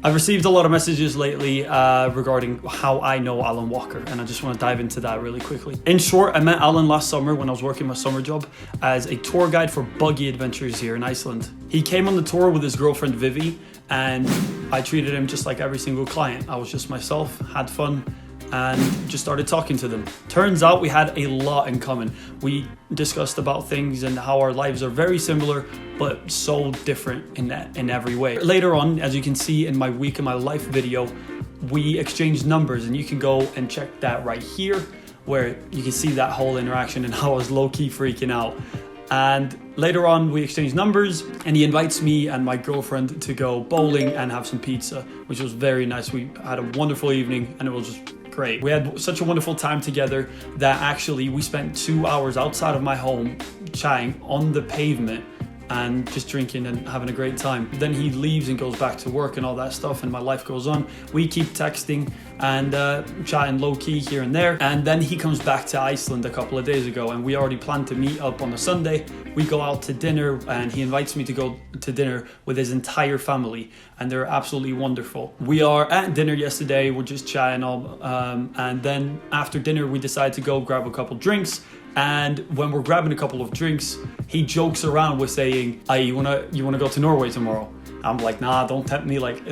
I've received a lot of messages lately regarding how I know Alan Walker, and I just want to dive into that really quickly. In short, I met Alan last summer when I was working my summer job as a tour guide for buggy adventures here in Iceland. He came on the tour with his girlfriend Vivi, and I treated him just like every single client. I was just myself, had fun, and just started talking to them. Turns out we had a lot in common. We discussed about things and how our lives are very similar, but so different in every way. Later on, as you can see in my week in my life video, we exchanged numbers, and you can go and check that right here, where you can see that whole interaction and how I was low-key freaking out. And later on, we exchanged numbers, and he invites me and my girlfriend to go bowling and have some pizza, which was very nice. We had a wonderful evening, and it was just great. We had such a wonderful time together that actually we spent 2 hours outside of my home chatting on the pavement and just drinking and having a great time. Then he leaves and goes back to work and all that stuff, and my life goes on. We keep texting and chatting low-key here and there, and then he comes back to Iceland a couple of days ago, and we already planned to meet up on a Sunday. We go out to dinner, and he invites me to go to dinner with his entire family, and they're absolutely wonderful. We are at dinner yesterday, we're just chatting all, and then after dinner we decide to go grab a couple drinks. And when we're grabbing a couple of drinks, he jokes around with saying, "Hey, you wanna go to Norway tomorrow?" I'm like, "Nah, don't tempt me. Like,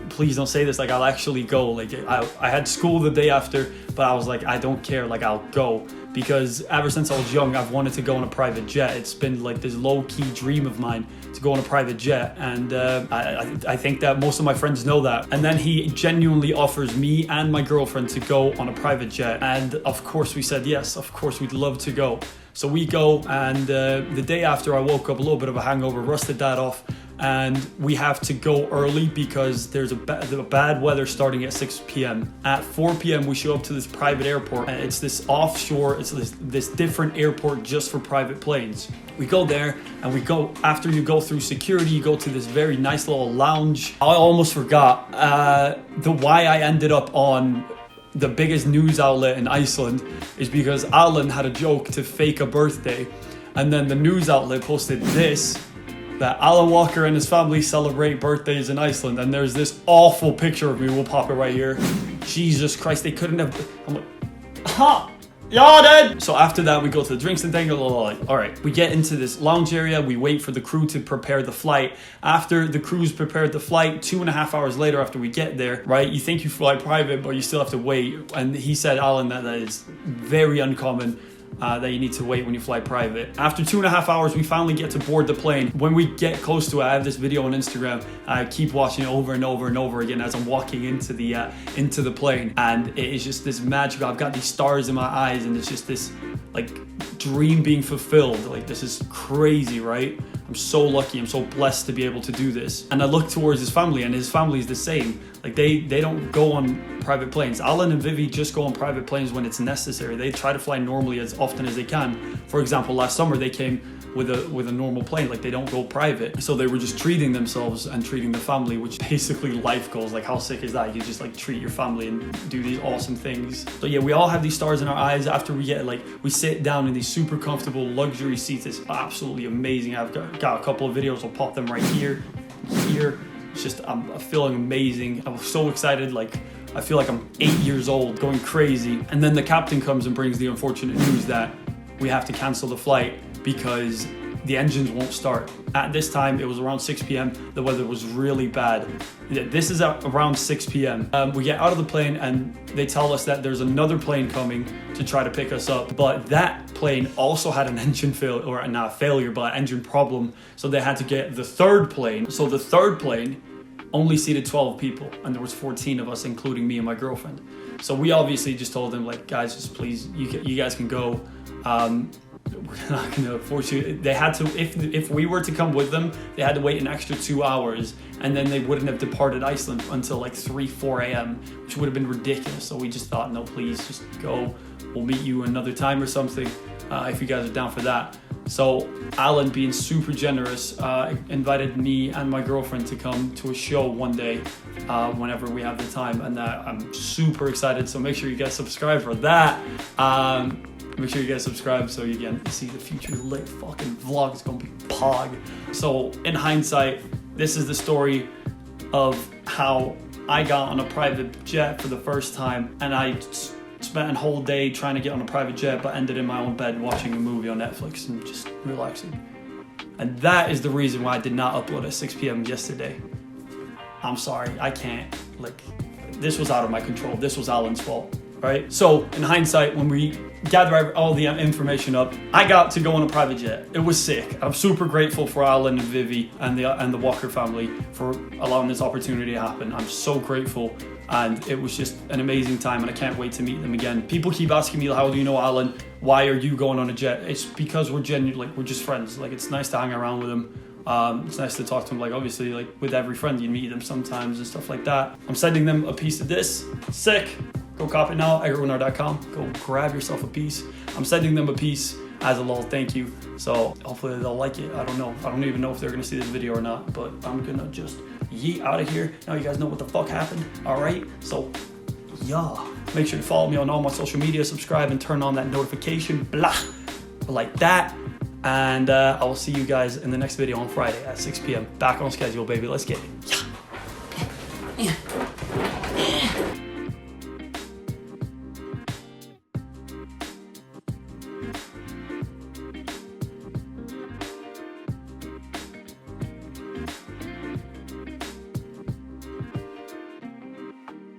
please don't say this. Like, I'll actually go. Like, I had school the day after, but I was like, I don't care. Like, I'll go." Because ever since I was young, I've wanted to go on a private jet. It's been like this low-key dream of mine to go on a private jet, and I think that most of my friends know that. And then he genuinely offers me and my girlfriend to go on a private jet, and of course we said yes. Of course we'd love to go. So we go, and the day after I woke up a little bit of a hangover, rusted that off, and we have to go early because there's a bad weather starting at 6 p.m. At 4 p.m. we show up to this private airport, and it's this offshore, it's this different airport just for private planes. We go there, and we go, after you go through security, you go to this very nice little lounge. I almost forgot why I ended up on the biggest news outlet in Iceland is because Alan had a joke to fake a birthday, and then the news outlet posted this, that Alan Walker and his family celebrate birthdays in Iceland, and there's this awful picture of me. We'll pop it right here. Jesus Christ, they couldn't have. I'm like, ha! Y'all dead! So after that, we go to the drinks and thing. All right, we get into this lounge area. We wait for the crew to prepare the flight. After the crew's prepared the flight, 2.5 hours later after we get there, right, you think you fly private, but you still have to wait. And he said, Alan, that is very uncommon. That you need to wait when you fly private. After 2.5 hours, we finally get to board the plane. When we get close to it, I have this video on Instagram. I keep watching it over and over and over again as I'm walking into the plane, and it is just this magical. I've got these stars in my eyes, and it's just this like dream being fulfilled. Like, this is crazy, right? I'm so lucky. I'm so blessed to be able to do this. And I look towards his family, and his family is the same. Like, they don't go on private planes. Alan and Vivi just go on private planes when it's necessary. They try to fly normally as often as they can. For example, last summer they came with a normal plane. Like, they don't go private. So they were just treating themselves and treating the family, which basically life goals. Like, how sick is that? You just like treat your family and do these awesome things. So yeah, we all have these stars in our eyes. After we get we sit down in these super comfortable luxury seats. It's absolutely amazing. I've got a couple of videos. I'll pop them right here. It's just, I'm feeling amazing. I'm so excited. Like, I feel like I'm 8 years old, going crazy. And then the captain comes and brings the unfortunate news that we have to cancel the flight because the engines won't start. At this time, it was around 6 p.m. The weather was really bad. This is at around 6 p.m. We get out of the plane, and they tell us that there's another plane coming to try to pick us up. But that plane also had an engine failure, or not failure, but engine problem. So they had to get the third plane. So the third plane only seated 12 people, and there was 14 of us, including me and my girlfriend. So we obviously just told them, like, guys, just please, you guys can go. We're not going to force you. They had to, if we were to come with them, they had to wait an extra 2 hours, and then they wouldn't have departed Iceland until like 3-4 a.m., which would have been ridiculous. So we just thought, no, please, just go. We'll meet you another time or something, if you guys are down for that. So Alan, being super generous, invited me and my girlfriend to come to a show one day, whenever we have the time, and I'm super excited. So make sure you guys subscribe for that. Make sure you guys subscribe so you can see the future lit fucking vlog. It's gonna be pog. So in hindsight, this is the story of how I got on a private jet for the first time, and I spent a whole day trying to get on a private jet, but ended in my own bed watching a movie on Netflix and just relaxing. And that is the reason why I did not upload at 6 p.m. yesterday. I'm sorry, I can't. Like, this was out of my control. This was Alan's fault, right? So in hindsight, when we gather all the information up, I got to go on a private jet. It was sick. I'm super grateful for Alan and Vivi and the Walker family for allowing this opportunity to happen. I'm so grateful, and it was just an amazing time, and I can't wait to meet them again. People keep asking me, how do you know Alan? Why are you going on a jet? It's because we're genuine, like, we're just friends. Like, it's nice to hang around with them. It's nice to talk to them. Like, obviously, like with every friend, you meet them sometimes and stuff like that. I'm sending them a piece of this. Sick. Go cop it now, eggertwinner.com. Go grab yourself a piece. I'm sending them a piece as a little thank you. So hopefully they'll like it. I don't know. I don't even know if they're gonna see this video or not, but I'm gonna just yeet out of here. Now you guys know what the fuck happened. All right, so yeah. Make sure to follow me on all my social media, subscribe, and turn on that notification, blah, like that. And I will see you guys in the next video on Friday at 6 p.m. Back on schedule, baby. Let's get it. Yeah.